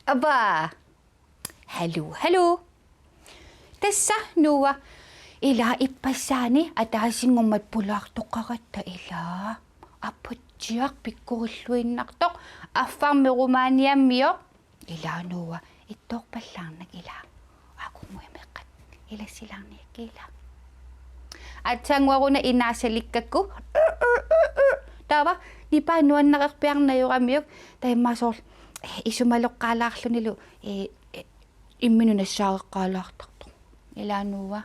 Aba, halo. Tässä nuo ila ippassaani ataasingummat pulaartoqaratta ila aputjiaq pikkurilluinnartoq affarmerumaaniammio ila nuo ittorpallaarnak ila aqumuimeqqat ila silarniak ila atsanguaruna inaasalikkaku tava nipaanuannaqerpiarnajoramiuk taimmasoor isumaloqqaalaarlunilu imminunassaareqqaalaartartoq ilaanuuwa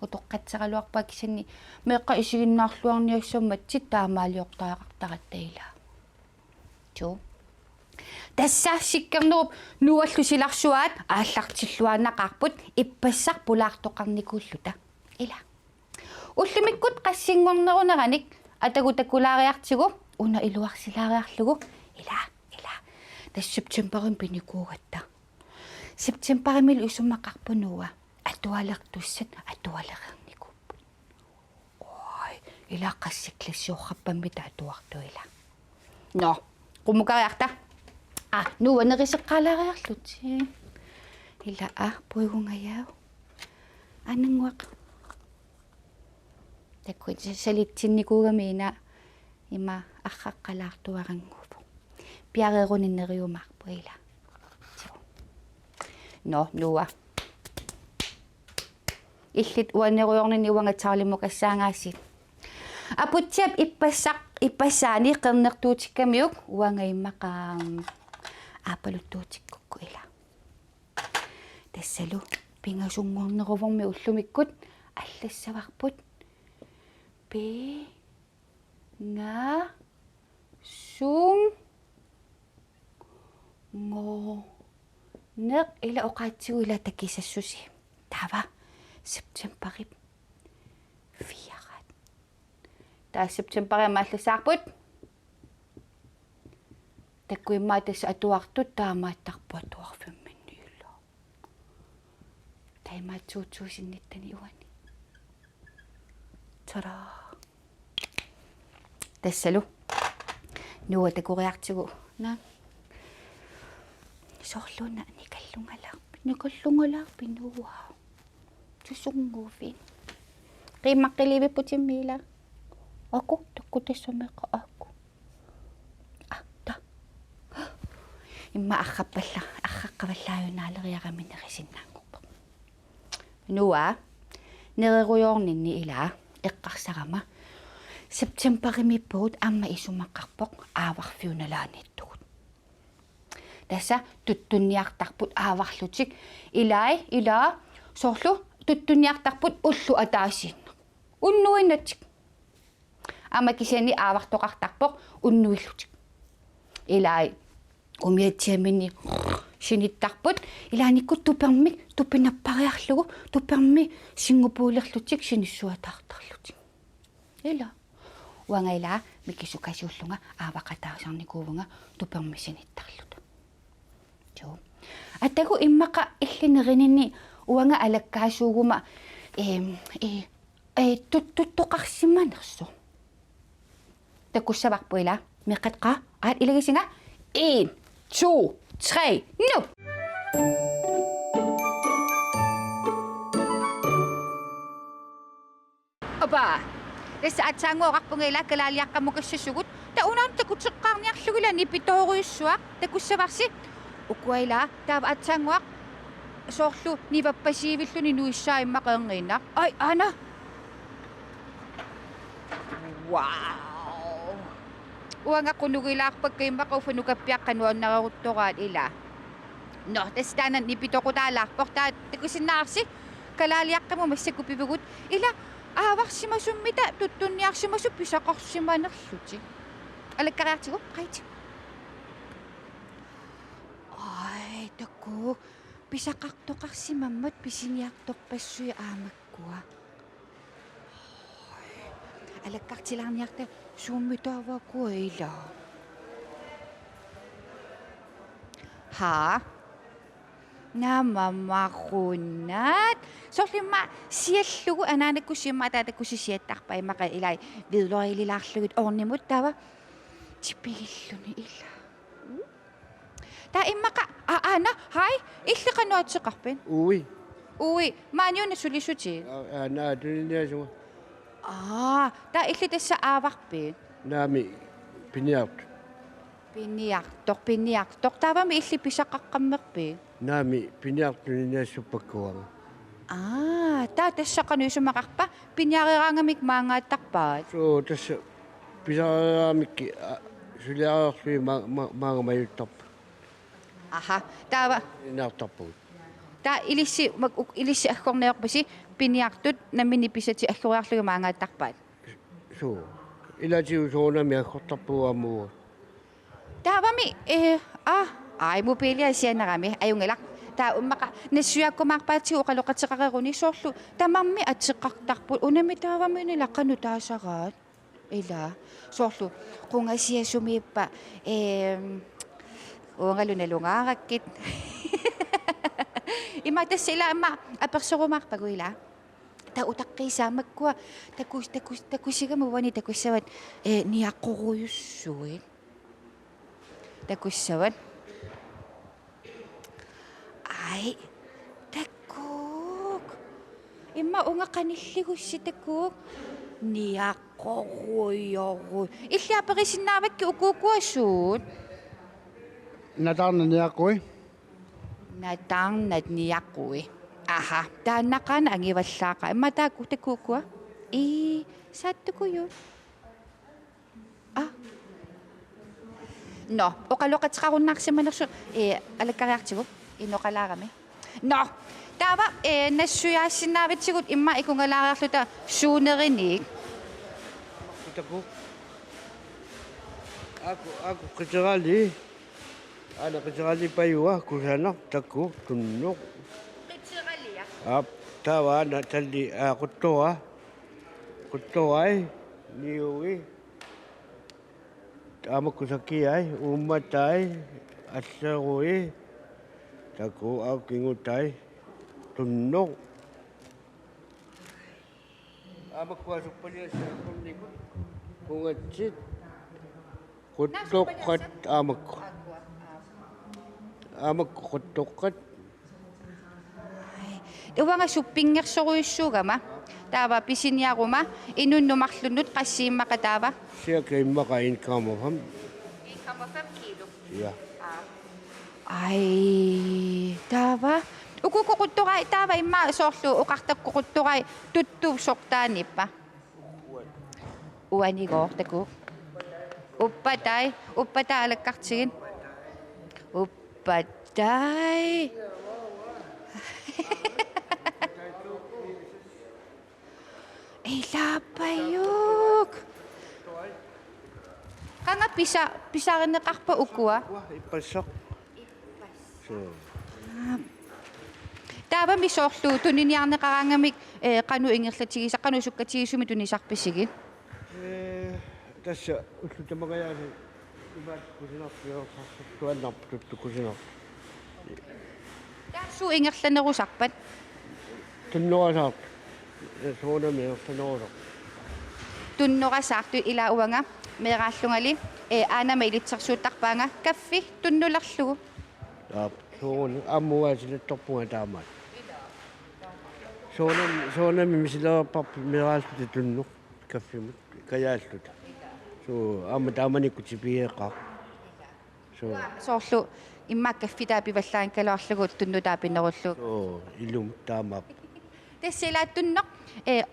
utoqqatseqaluarpaa kisanni meeqqa isiginnaarluarniassummat sittaamaaliortaaqartaratta ila jo tässä sikkernerup nuallusilarsuaat aallartilluaannaqarput ippassar pulaartoqarnikulluta ila уллумиккут qassingorneruneranik атагутаккулаариартигу уна илуарсилаариарлугу ила тассептемберин пиникуугатта септемберимил исуммақарпунуа атуалертуссат атуалерерникуппут ой илааққассиклассиорраппаммита атуартуила но qumukariarta нуанерисеққалаариарлути ила пуигунгаяу анангуақ таккут салитсинникуугамиина има арраққалаартуарангупу пиареруниннериумаарпу ила но нуа иллит уаннеруйорнини уангатсаарлиммукассаангаасит апутсиап иппассаани қернертуутиккамиук уангаиммақаа аапалуттуутиккукку ила тассалу пингасунгорнеруварми уллумиккут аллассаварпут пи nga sung ngo nek ila oqaatsigu ila takisassusi tava septemberip fiarat ta septemberi maallusaarput takkuimmaatassa atuartut taamaattarpu atuarfimminniulla taimaatsuutsuusinnittani uani tara tassalu nuwa takuriartigu na sorluna nikallungalarpi nuwa tusunguufin qimaqqilivipputimmila aku takkutasameqa aku ta imma arraqqavallaayunaaleriaramineриsinnaannguppa nuwa nererujorninni ila eqqarsarama septemberimippuut amma isumaqqarpoq aavarfiunalaanittugut tassa tuttunniartarput aavarlutik ila soorlu tuttunniartarput ullu ataasinna unnuinnatik amma kisani aavartoqartarpoq unnuillutik ilai umiatsiamini sinittarput ilaanikku tupinnappariarlugu tupermi singupuulerlutik sinissuataartarlutik ila uangaila mikisukasiullunga aavaqataasarnikuuvunga tupermisinittarluta jo atagu immaqa illinerinini uanga alakkaasuuguma tuttoqarsimanersu takkussavarpu ila meqqatqa aat ilagisinga 1 2 3 nu opa tässä atsaanguoqarpungiila kalaaliaqqamukassusugut taunaan takutseqqaarniarlugila nipitooruyussuaq takkussavarsi ukuaila taava atsaanguaq soorlu nivappasiivilluni nuissaa immaqeerngiinna ai ana wow uanga qunugilaarpakka immaqaufanukappiaqqanuannareruttoraat ila no tastaanan nipitoqutaalаарpoq taa takusinnaarsi kalaaliaqqamu massakupivugut ila aavarsimasummita tuttunniarsimasu pisaqarsimanerluti alakkariartigu qait ai takku pisaqartoqarsimammat pisiniartorpassui aamakkua алаккартилаарниарта сууммитаавакуила ха намамарунат сорлимма сиаллугу анаанаккусимма таатаккусисиаттарпа имака илай видлорилилаарлугит орнимут тава типигиллуни ила та имака аана хай иллеқануатсеқарпин уи маанюна сулисути наа тунниасума та илли тасса ааварпит наами пиниарт пиниартор тавами илли писаққаққаммерпи наами пиниарт тунниассуппаккуага та тассаққануисумақарпа пиниарераангамик маангааттарпаат соо тасса писараамикки сулиарерли маангамаюттарпа аха тава наартарпугут та илисси аггорнеорпаси пиниартут намини писати аггориарлуги маангааттарпаат соо илатиу соонами аггортарпугаамуу тавами мобилиасианерами аюнгалақ та уммақа нассуяккумаарпаатсигу оқалоқатеқареруни соорлу тамарми атсеққартарпут унами таавамини лаққану таасараат ила соорлу қунгасиасумииппа уангалуналунгаараккит има тассила има аперсорумаарпагуила та утаққисаамаккуа такусигамувани такуссават ниаққоруйуссуит такуссават ай такук имма унгақаниллигусси такук ниаққоруйору иллиаперисиннаавакки укуукуассуут натаарнаниаққуи натаарнат ниаққуи аха тааннақаана ангиваллаақа имма таакку такуукуа сааттукую но оқалоқатеқаруннаарсиманерсу алаккариартигу иноқалаарами но тава нассуяассиннаавитсигут имма икунгалаариарлута суунериник таку aku китерали ана китерали паюа кусана таку тунно қитсералия тава наталли куттоай ниуи амакусакиай умматай ассеруи таку аукингутай тунно амаккуасуппалиассааккуннику пунгатсит quttоққат амаккуттоққат уанга суппингерсоруйуссуугама таава писиниарума инуннумарлуннут qassiimmaqa таава cirka immaqa 1,5 кило ja ай таава укукуқуттурай таава имма соорлу оқартаккуқуттурай туттув сортааниппа уанигоортаку уппата алаккартигин уппатай илааппаюк канга писаринеқарпа укуа иппассақ таава мисоорлу туниниарнеқараангамик қану ингерлатигиса қану суккатигисуми тунисарписигит тасса уллутамагаяали имаат кусинарпио туаннарпу кусинар тассу ингерланерусарпат туннорасаарп соонами ертанерусар туннорасаарту ила уанга мерааллунgali аанама илитсерсууттарпаанга каффи туннуларлугу соон аммуасилатторпунга таамаат соонами мисилерпарпи мерааллути туннур каффимут каяаллута so amma taamanikku tipiеққа so соорлу имма каффи таапиваллаан калуарлугу тунну таапиннеруллу so ilum taamaap тассилааттуннеқ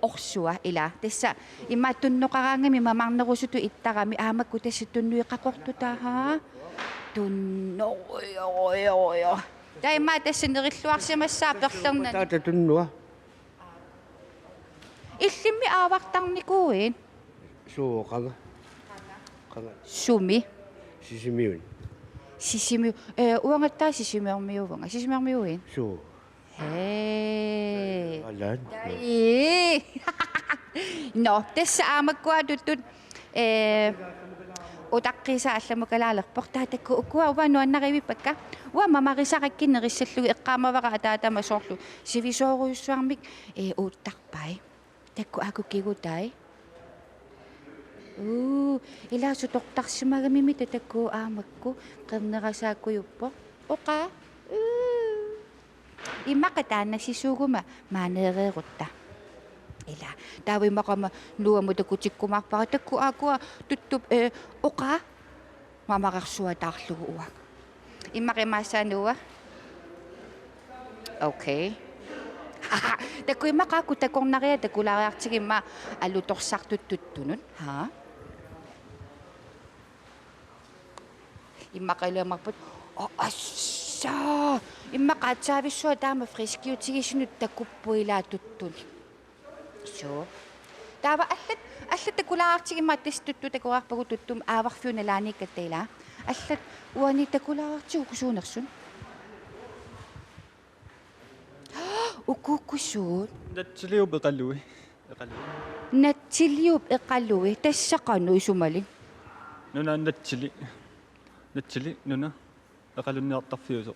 орсуа ила тасса имма тунноқараангами мамарнерусуту иттарами аамакку тассаттуннуиқақорту тааха туннойойойо таимма тассанериллуарсимассаа перлернан таата туннуа иллимми аавартарникууин so qanga суми сисимиун сисими уангаттаа сисимиармиувин so алаан No, tässä aamakua tutut utaqqiisa allamukalalerpoq taatakku ukua uvanuannarivipakka ua mamarisaqakkinnerissallugi eqqaamavaqa ataatama soorlu sivisooruissuarmik uuttarpai takku akukigutai ilaasu tortarsimagamimi tatakku aamakku qernerasaakkuyuppo oqa imaqataannassisuuguma maaneereerutta ila taawimaqama nuamu takutikkumarpara takku aakua tuttup oqa mamararsuataarlugu uak imaqimaassaanuwa okay takku imaqaakku takornaria takulaariartigimma alutorsartuttuttunut ha imaqaileemarput assa immaqaatsaavissua taama friskiutigisinut takuppuilaatuttuni so taava allat takulaartigimma tistuttu takuarpagu tuttum aavarfiunalaanikkattaila allat uani takulaartigu kusuunersun ukukkusuut natsiliup eqallui natsiliup eqallui tassaqanu isumali nuna natsili nuna eqallunniartarfiuso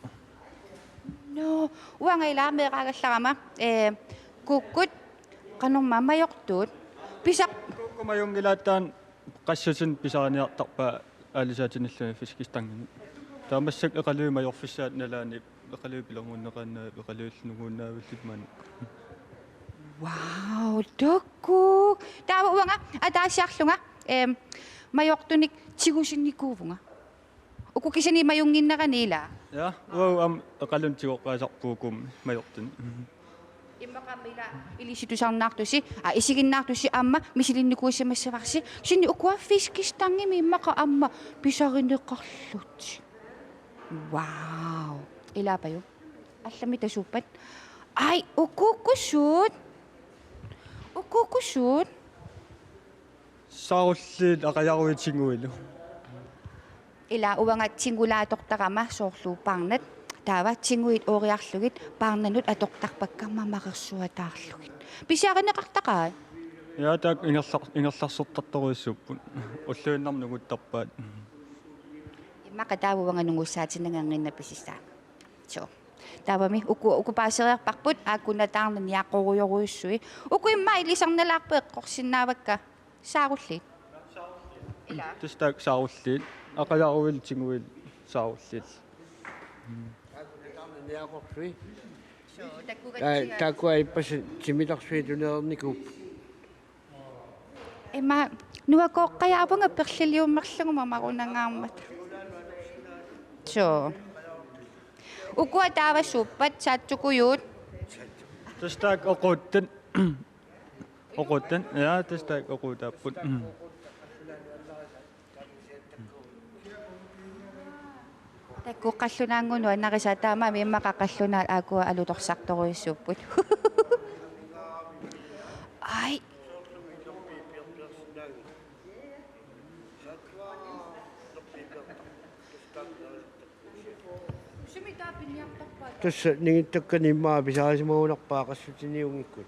no uangailaa meeqaagallarama kukkut qanorma majortuut pisaq kumayungilaattaan qassutun pisaraniartarpa aalisaatinilluni fiskistangini taamassak eqallui majorfissaat nalaani eqallui pilermunneqaannaa eqalluulluguunnaavullit wow takku taava uanga ataasiarlunga majortunik tigusinnikuuvunga ukukisani mayunginneraniila ja uau am eqallun tigoqqaasarpuukum majortuni imaqamila ilisitusaarnaartusi isiginnaartusi amma misilinnikuissamassavarsi sinni ukua fiskistangimi immaqa amma pisarineqarlut wow ilapaju allami tasuppat ai ukukkusuut saarulliit aqajaruitinguilu ila uanga tingulaatortarama soorluuparnat taava tinguit oriarlugit paarnanut atortarpakkamamamersuataarlugit pisiarineqartaqaa ja taak ingerlarsortartoruissupput ulluinnarnuguttarpaat immaqa taava uanga nungussaatinnanganginna pisissaa so taavami ukupaaseriarparput aakunataarnaniaqoruyoruissui imma ilisarnalaarpa eqqorsinnaavakka saarulliit tastaak saarulliit aqajaruil tinguil saarulliit niaqorfui takuaipas timitarsuituneernikuu emma nuakoqqajaavanga perliliummerluguma marunangaarmat so ukua taava suppat saattukuyuut tastaak oquttan ja tastaak oqutaapput takku qallunaangunu annarisa taamami immaqaqallunaat aakua alutorsartoruissupput ai tässä ningittakkani maa pisaasimaunarpaaqassutiniungikkut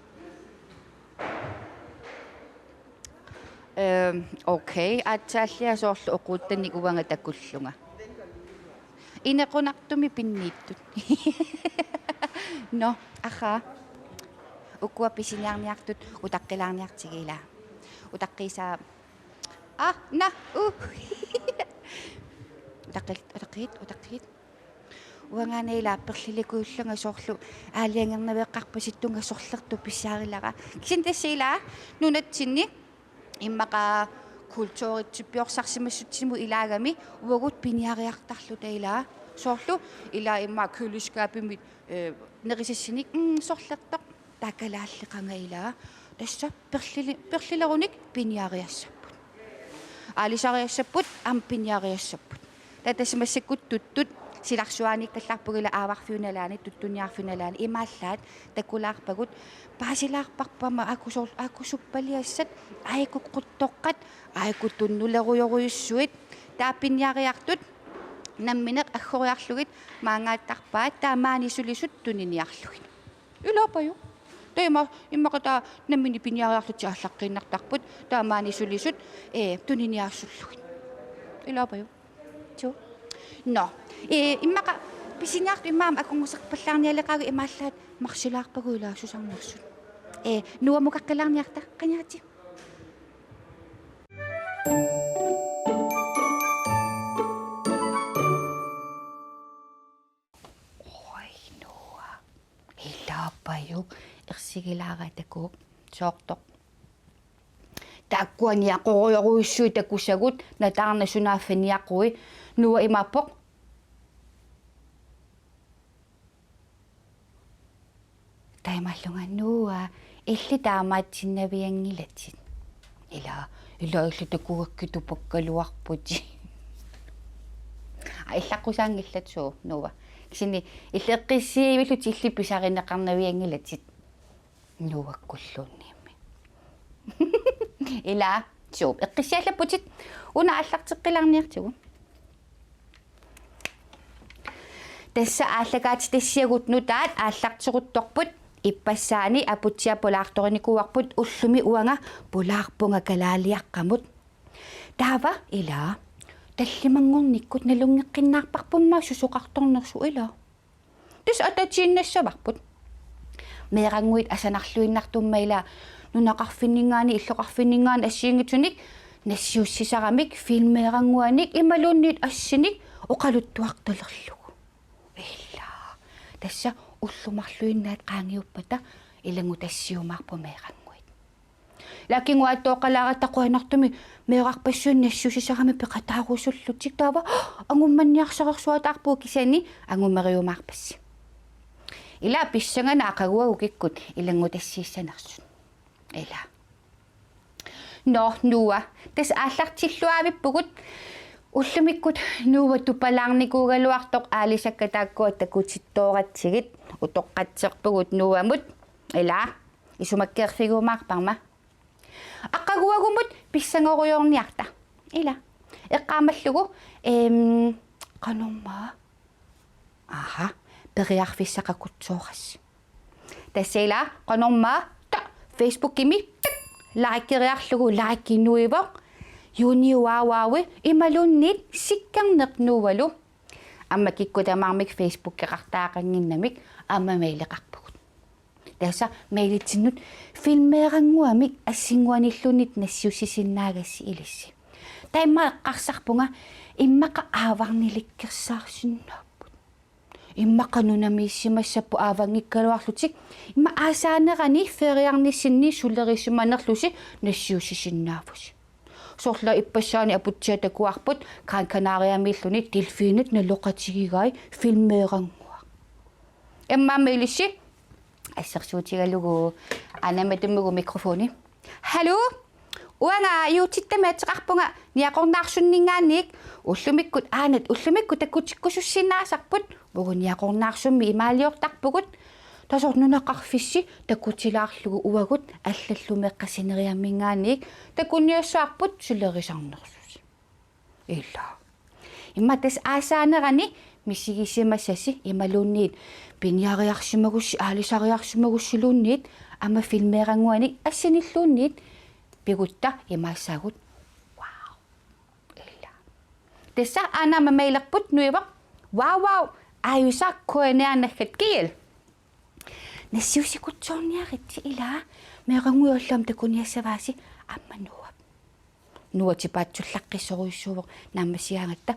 okay atsaаллиасоорлу оқуuttанник уанга таккуллунга инеқунартуми пиннииттут но аха укуа писиниарниартут утаққилаарниартигила утаққиsaa на утаққит уангаанеила перлиликуиллунга соорлу аалиангернавеэққарпаситтунга сорлерту писсаарилара кисин тассиила нунатсинни иммаqa kultuuritсиппиорсарсимассутсиму илаагами уагут пиниариартарлу таилаа соорлу илаа имма кулискаапимит нерисассиник сорлертоқ такалааллеқангаилаа тасса перлилеруник пиниариассаппут аалисариассаппут ам пиниариассаппут татасимассаккут туттут силарсуааниккалларпугила ааварфиуналаани туттуниарфиуналаани имааллаат такулаарпагут паасилаарпарпама акусуппалиассат аикуккуттоққат аикутуннулеруйоруйуссуит тааппинниариартут намминеқ аггориарлугит маангааттарпаат таамаани сулисут туниниарлугит улаапаю иммаката наммини пиниариарлути аллаққиннартарпут таамаани сулисут тунниниарсуллугит илаапаю ту но иммака писинаарту имаам акунгусарпаллаарниалеқаага имааллаат марсулаарпагуилаа сусарнерсут нуамукаққилаарниарта қаниати илаапаю ерсигилааратакук соортоқ тааккуаниақориоруиссуи такусагут натаарнасунааффаниаққуи нуа имааппоқ таймаллунганнуа илли таамаатсиннавиангилатит илаилли такугаккиту паккалуарпути иллаққусаангиллатсуу нуа кисини иллеққиссиивиллут илли писаринеқарнавиангилатит нуаккуллуунниими ила сууп эққиссиаллаппутит уна аллартеққилаарниартигу тасса ааллагаати тассиагут нутаат ааллартеқутторпут иппассаани апутсиа полаарторникуарпут уллуми уанга полаарпунга калаалиаққамут таава ила таллимангорниккут налунгеққиннаарпарпуммаа сусоқарторнерсу ила тус ататииннассаварпут меэрангуит асанарлуиннартуммаила нунақарфиннингаани иллоқарфиннингаани ассиингитуник нассиуссисарамик филмеэрангуаник ималуунниит ассиник оқалуттуарталерлугу ила тасса уллумарлуиннаат qaangiuppata илангу тассиумаарпу меэрангуит лакингуаттооқалааратақуанартуми меэрарпассуун нассусисарами пеқатаарусуллутик таава ангумманниарсарерсуатаарпуу кисани ангумериумаарпасси ила писсангана ақагуагу киккут илангу тассииссанерсут ила нуа тас ааллартиллуавиппугут уллумиккут нуува тупалаарникуугалуартоқ аалисаккатааккуат такутиттооратсигит утоққатсерпугут нуамут ила исумаккеерфигуумаарпарма аққагуагумут писсангоруйорниарта ила эққаамаллугу қанумма аха периарфиссақакутсоорас тассила қанумма та фейсбук кими лайкериарлугу лайкинуива юниуауауи ималуннит сиккарнернуувалу амма киккутамаармик фейсбук кеқартаақангиннамик амма мейлеқарпугут таса мейлитсиннут филмеерангуамик ассингуаниллунит нассиусисиннаагасси илисси таймма эққарсарпунга иммақа ааварниликкерсаарсиннааппут иммақа нунамииссимассаппу аавангиккалуарлутик имма аасаанерани фериарниссинни сулерисуманерлуси нассиусисиннаафус сорла иппассаани апутсиатакуарпут Гран Канариамиллуни дельфинит налоқатигигай филмеерангуа эммаамилисси ассерсуутигалугу анаматуммугу микрофони халу уанга юутиттамаатеқарпунга ниақорнаарсуннингаанник уллумиккут аанат уллумикку таккутиккусуссинаасарпут угу ниақорнаарсумми имаалиортарпугут тасор нунақарфисси таккутилаарлугу уагут аллаллумеққасинериаммингаанник таккуниассаарпут сулерисарнерсус илла имматас аасаанерани мисигисимассаси ималуунниит пиниариарсимагусси аалисариарсимагуссилуунниит ама филмеерангуани ассиниллуунниит пигутта имаассаагут вау илла тесса анама мейлерпут нуива вау аюса коэнеаннаккат киил нассиусикутсоорниаритси ила меэрангуйоллам такуниассавааси амма нуатипаатсуллаққиссоруйссууво нааммасиаангатта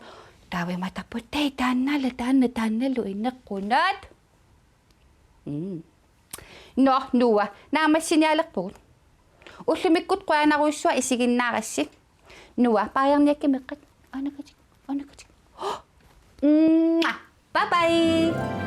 таавиматарпут таанналу иннеққунаат нуа наамассиниалерпугут уллумиккут қуянаруйссуа исигиннаарасси нуа паярниакки меққат анакатик бай бай